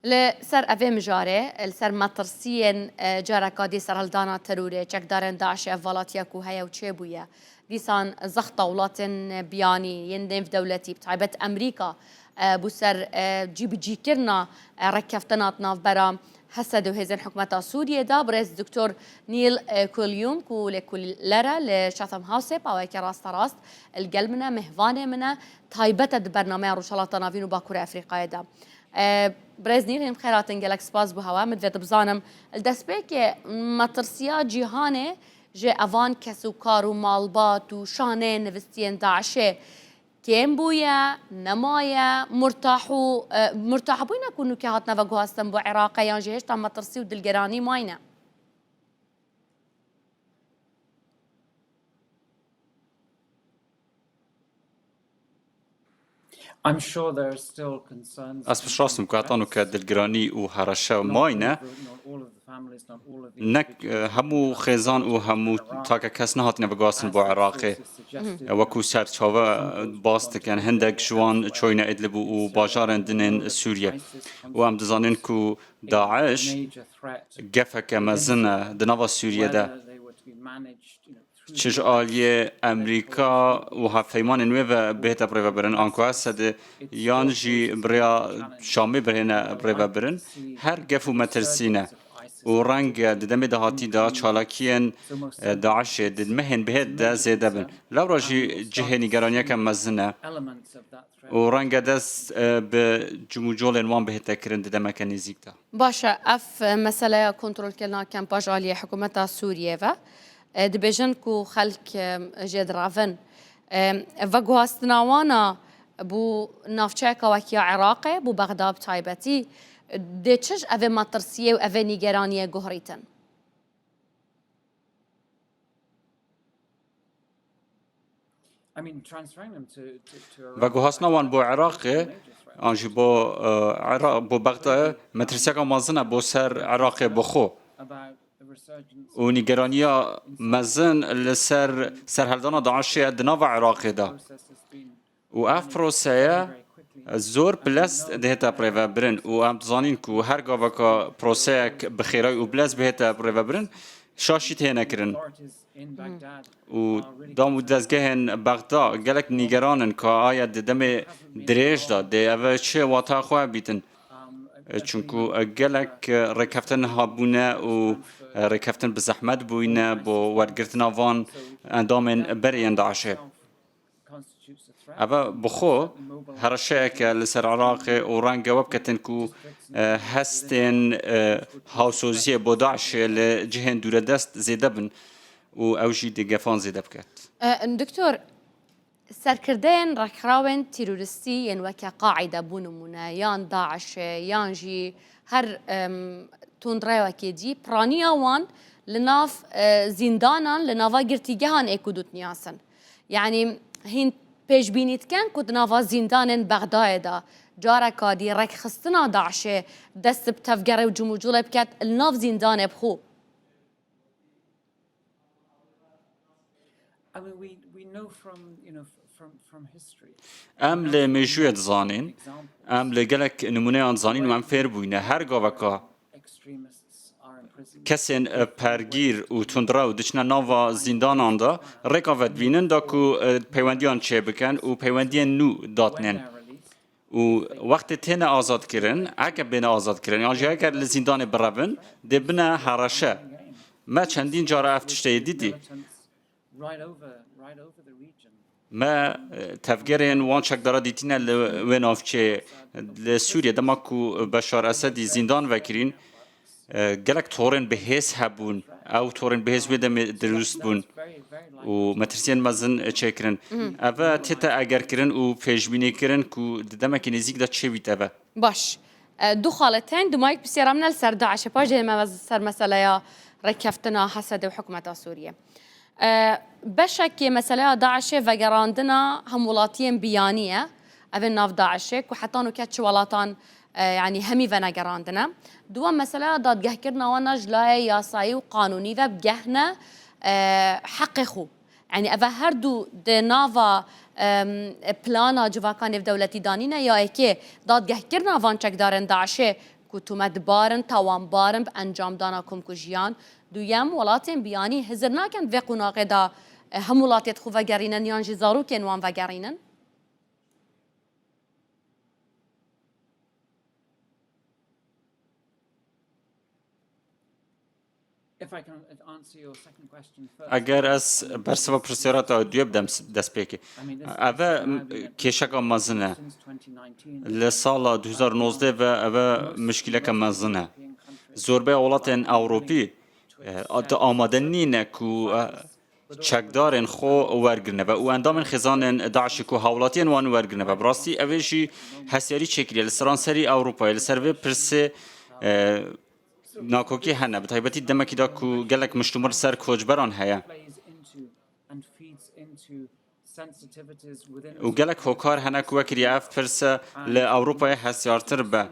لسر أفي مجاري السر مطرسيين جاركا دي سر هلدانا تروري چك دارن داعش أفالاتيا كوهيا وچيبويا ديسان زخ طولاتن بياني يندن في دولتي بتعبت أمريكا بسر جي كرنا ركفتناتنا في برا هسه دو هزن حكومة سوريا دا برز دكتور نيل كوليوم كل لرا لشاثم هاوسب أو هيك راست راست القلمنا مهفانة منا تايبت برنامج روشالاتنا فينو باكور أفريقيا دا برز نيل هم خيراتن جالك سباز بهوا مدفت بزانم الدسبيك مطرسيا جيهانه جي أفان كسوكار ومالبات وشانه نفستين داعشه كم بويا نمايا مرتاحو بوينا كونو كهاتنا وجوهستن بو عراقي يعني جهش تام مطرسي ودلجراني ماينا از پشراستم که اتانو که دلگرانی و هرشه ماینه نک همو خیزان و همو تا که کس نهات نبگاستن با عراقی وکو سرچاوه باست کن هندک جوان چوینه ادلب و باجارن دنین سوریه و هم دزانین که داعش گفه که مزنه دنوا سوریه ده چش آلیه امریکا و هفیمان نوی بهت برای برن آنکو هست یان جی برای شامی برهنه برای برن هر گفو مترسینه و رنگ ددم دهاتی دا چالاکین داعش ددمهن بهت دا زیده بن لورا جی جهنی گرانیه که مزنه و رنگ دست به جموجول وان بهت کرن ددم که نزیک دا باشا اف مسئله کنترل کردن کمپاج آلیه حکومت سوریه و دبیجن کو خلق جد رافن و گوهستناوانا بو نافچه کواکیا عراقه بو بغداد تایبتی ده چش اوه مطرسیه و اوه نیگرانیه گوهریتن و گوهستناوان بو عراقه آنجی بو بغداد مترسیه که مازنه بو سر عراقه بخو و نیگرانیا مزن لسر سرهلدانا داعشی دناو عراقی دا و اف پروسه زور بلس دهتا پریو برن و ام تزانین که هر گاوا که پروسه بخیرای و بلس بهتا پریو برن شاشی ته نکرن و دام دزگهن بغداد گلک نیگرانن که آیا دم دریج دا ده اوه چه واتا خواه بیتن چونکو گلک رکفتن هابونه و رکفتن بزحمت بوینه با ورگرتن آوان اندامن برین داعشه اما بخو هرشه که لسر عراق و رنگ وب کتن کو هستن هاوسوزی با داعشه لجهن دور دست زیده بن و اوجی دگفان زیده بکت دكتور سركردين ركراون تيرورستي ين وكا قاعدة بونمونا يان داعش يان جي هر تندري وكيدي برانيا وان لناف زندانا لنافا قرتيجهان ايكودوت نياسن يعني هين بيش بينيت كان كود نافا زندان بغداد جارة كادي رك خستنا داعش دست بتفقري وجموجولة بكات الناف زندان بخو ام لمجویت زانین ام لگلک نمونه آن زانین و ام فیر بوینه هر گاوکا کسین پرگیر و تندرا و دچنا ناوا زندان آندا رکاوت بینن دا کو پیوندیان چه بکن و پیوندیان نو داتنن و وقت تن آزاد کردن اگه بین آزاد کردن یا جایی که لزندان برابن دبنا هرشه ما چندین جاره افتشته دیدی ما تفکرین وان شک داره دیتینه لونافچه لسوریه دما کو بشار اسدی زندان وکرین گلک تورن بهس هبون او تورن بهس ودم درست بون و مترسین مزن چکرن اوا تتا اگر کرن و پیشبینی کرن کو دما کی نزیک دا چه بیت اوا باش دو خالتين دو مايك بسيرامنا السر داعش باجي ما سر مسألة يا ركفتنا حسد وحكومة سوريا بشك مسألة داعش وجراندنا هم ولاتين بيانية أبن ناف داعشك وحتى نكتش ولاتان يعني همي فنجراندنا دوام مسألة ضد جه كرنا ونجلاء ياساي وقانوني ذا بجهنا حقخو يعني أفهردو دنافا بلانا جوا كان في دولتي دانينا يا إيكي ضد جه كرنا فان شك دارن داعشه كتومت بارن توان بارن بانجام دانا كم كجيان دويم ولاتين بياني هزرنا كان في قناقه دا هم ولاتيت خو وگرينن يان جزارو كن وان وگرينن اگر از برسوا پرسیارات دوی بدم دست پیکی اوه کشک مزنه لسال 2019 و اوه مشکل که مزنه زوربه اولاتن اوروپی آماده نینه کو چکدارن خو ورگرنه و او اندام خزانن داعش کو حولاتین وان ورگرنه و براستی اوهشی حسیاری چکری لسران سری اوروپا لسر و پرسه ناکوکی هنه بتایبتی دمکی دا کو گلک مشتمر سر کوجبران هیا و گلک هوکار هنه کو وکری اف پرسه لأوروپای حسیارتر به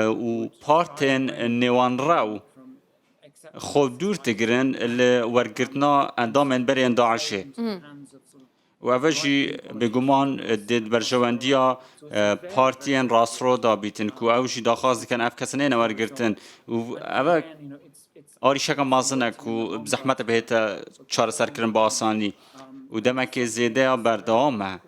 و پارتن نیوان راو خود دور تگرن لورگرتنا اندامن برین داعشه و اوجی بگمان دید برجواندیا پارتین راسرو دا بیتن کو اوجی داخواست کن اف کسنه نورگرتن و اوه آریشک مازنه کو بزحمت بهت چار سر کرن با آسانی و دمک زیده بردامه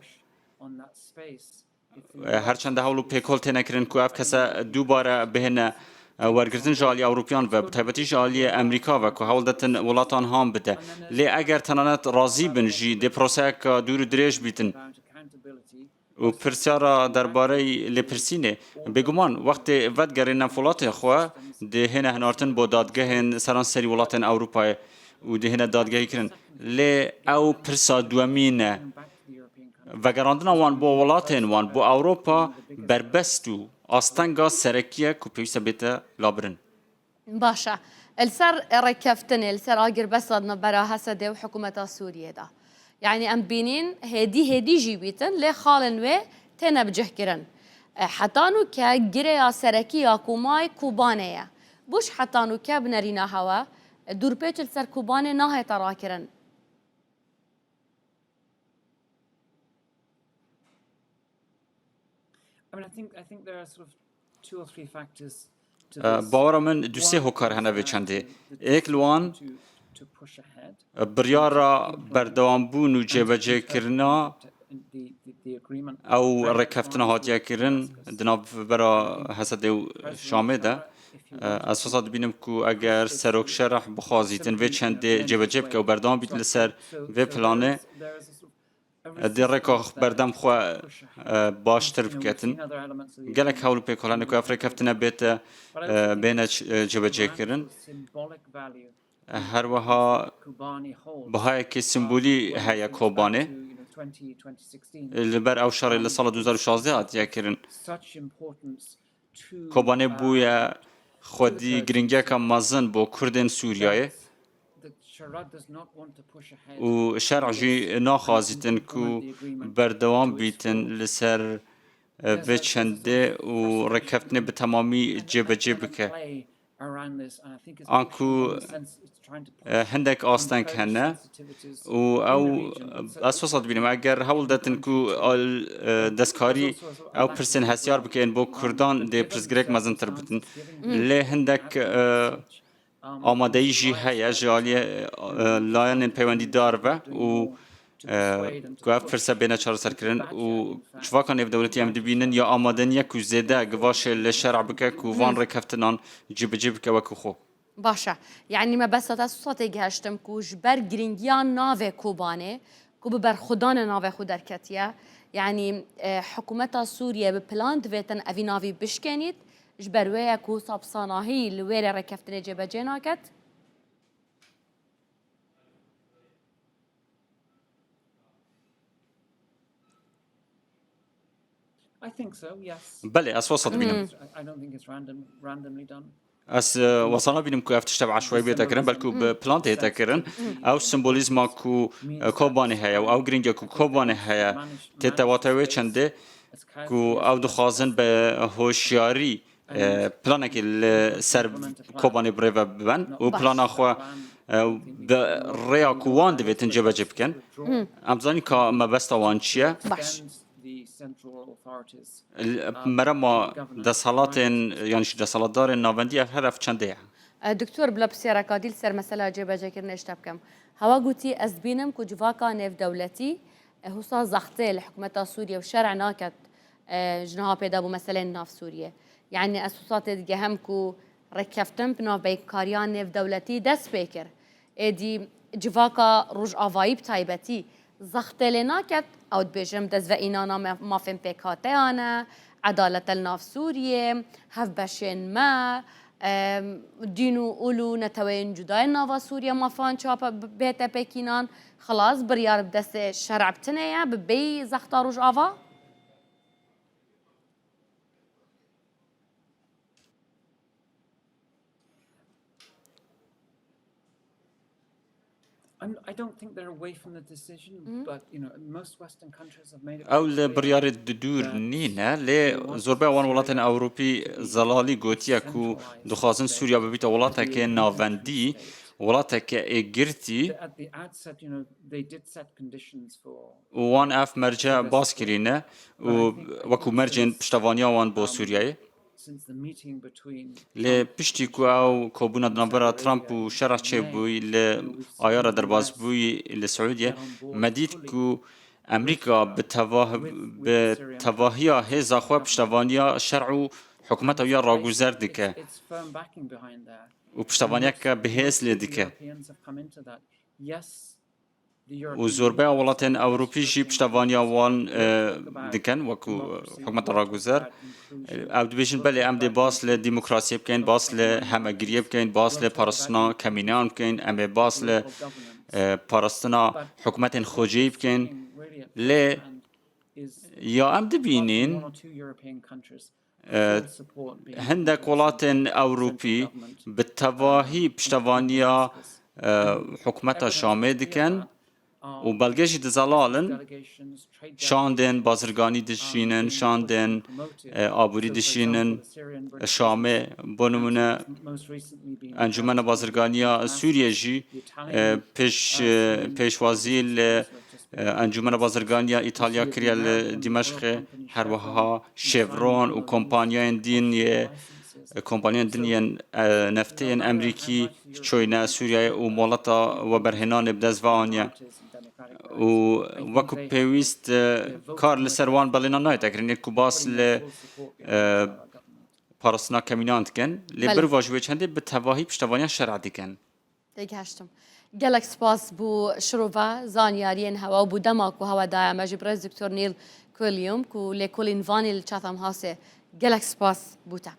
هرچند هولو پیکول تنه کرن کو اف کسا دوباره بهنه ورگرتن جالی اوروپیان و تایبتی جالی امریکا و که حول دتن ولاتان هم بده لی اگر تنانت راضی بن جی دی پروسه که دور دریج بیتن و پرسیارا درباره لپرسینه بگمان وقتی ود گرین نفولات خواه ده هنه هنارتن با دادگاه سران سری ولاتن اوروپای و ده هنه دادگاهی کرن لی او پرسا دوامینه و گراندنا وان با ولاتن وان با اوروپا بربستو آستانگا سرکیه که پیوسته بیته لابرن باشا السر ركفتن السر آجر بس ضدنا براها سده وحكومة سوريا ده يعني أم بينين هدي جيبيتن لخالن و تنا بجهكرن حتانو كجريا سركيا كوماي كوبانية بوش حتانو كبنرينا هوا دور بيت السر كوباني ناهي تراكرن باور من دو سه هوکار هنه و چنده ایک لوان بریارا بردوام بون و جبجه کرنا او رکفتنا هاتیه کرن دناب برا حسد شامه ده اساسات بینم که اگر سروک شرح بخوازیتن و چنده جبجه بکه و بردوام بیت لسر و پلانه درک بردم خو باشتر بکتن گلک حول پیکولانه که افریقا بیت بین جبجه کرن هر وها بهای که سمبولی هیا کوبانه لبر او شهر لسال 2016 آتیا کرن کوبانه بویا خودی گرینگه که مازن با کردن سوریای و شرع جی ناخوازیتن کو بردوام بیتن لسر و چنده و رکفتنه به تمامی جبه که آنکو هندک آستان کنه و او اساسات بینم اگر حول داتن کو دستکاری او پرسن هسیار بکن با کردان ده پرسگرک مزن تر بودن لی هندک آمادهی جی هیا جالی لاین پیوندی دار و گفت فرصت بین چهار سر کردن و چواکان اف دولتی هم دبینن یا آمادنیه که زده گواش لشرع بکه که وان رکفتنان جیب که وکو خو باشا يعني ما بس تصوتي جهشتم كوج بر جرينجيان نافي كوباني كوب بر خدان نافي خدركتيا يعني حكومة سوريا ببلان دويتن أفي نافي بشكنيت جبرويا كو صابصاناهي لويل ركفتني جيبا جيناكت بله اساسات بینم از وصلنا بینم که افتش تبع عشوائي بيتكرن بلکو بپلان تيتكرن او سمبوليزما کو کوبانه هيا او گرینگا کو کوبانه هيا تتواتوي چنده کو او دخوازن به هوشیاری پلانه که سر کوبانه بریو ببن و پلان اخوا به ریا کوان دویتن جبه جبکن امزانی که مبستا وان چیه؟ باش مرما دسالاتن يعني دسالتدار ناوندی هدف چنده؟ دکتۆر بلە پرسیارەکە سەر مەسەلا جێبەجێکردنی شتە بکەم هەوا گوتی ئەس بینم کو جڤاکە نێودەوڵەتی هوسا زەختەیە لە حکوومەتە سووریە و شەرع ناکات ژنەها پێدا بوو مەسەلەی ناف سووریە یعنی ئەسوساتێ دیگە هەم کو ڕێککەفتن بناوبەیکاریان نێودەوڵەتی دەست پێ کرد ئێدی جڤاکە ڕۆژئاوایی بتایبەتی زەختە لێ ناکات ئەو دبێژم دەستڤەئینانە مافێن پێکهاتەیانە عەدالەتە ناف سووریێ هەف بەشێن مە دین و ئولو نەتەوەین جودای ناوا سووریا مافان چاپە بێتە پێکینان خلاص بڕیار بدەستێ شەرع بتنەیە ببێی زەختا ڕۆژئاوا او لبریار دور نینه لی زوربه وان ولاتن اوروپی زلالی گوتیا کو دخوازن سوریا ببیت ولاتا که ناوندی ولاتا که اگرتی وان اف مرجع باز کرینه و وکو مرجع پشتوانیا وان با سوریای لی پشتی کو او کابونا دنبرا ترامپ و شرح چه بوی لی آیارا درباز بوی لی سعودیه مدید کو امریکا به تواهی هزا خواه پشتوانیا شرع و حکومت یا راگوزر دیکه و پشتوانیا که بهیز لی دیکه و زوربه ولاتن اوروپی جی پشتوانیا وان دیکن وکو حکومت راگوزر او دبیشن بله ام دی باس ل دموکراسی بکن باس ل همگیری بکن باس ل پارستنا کمینان بکن ام باس ل پارستنا حکومت خوجی بکن ل یا ام دبینین هندک ولاتن اوروپی به تواهی پشتوانیا حکومت شامه دیکن و بلگشی دزالالن شاندن بازرگانی دشینن شاندن آبوری دشینن شامه بنمونه انجمن بازرگانیا سوریه جی پیشوازی انجمن بازرگانیا ایتالیا کریا دمشق هر وها شفرون و کمپانیای دینیه کمپانیان دنیا نفتین امریکی چوینا سوریه و مولتا و برهنان بدزوانیا و وکو پیویست کار لسروان بلینا نایت اگرین یک باس ل پارسنا کمیناند کن لبر واجبه چنده به تواهی پشتوانیا شرع دیکن دیگه هشتم گلک سپاس بو شروفا زانیارین هوا بو دماغ و هوا دایم جبرز دکتور نیل کولیوم کو لکولین وانی لچاتم هاسه گلک سپاس بوتا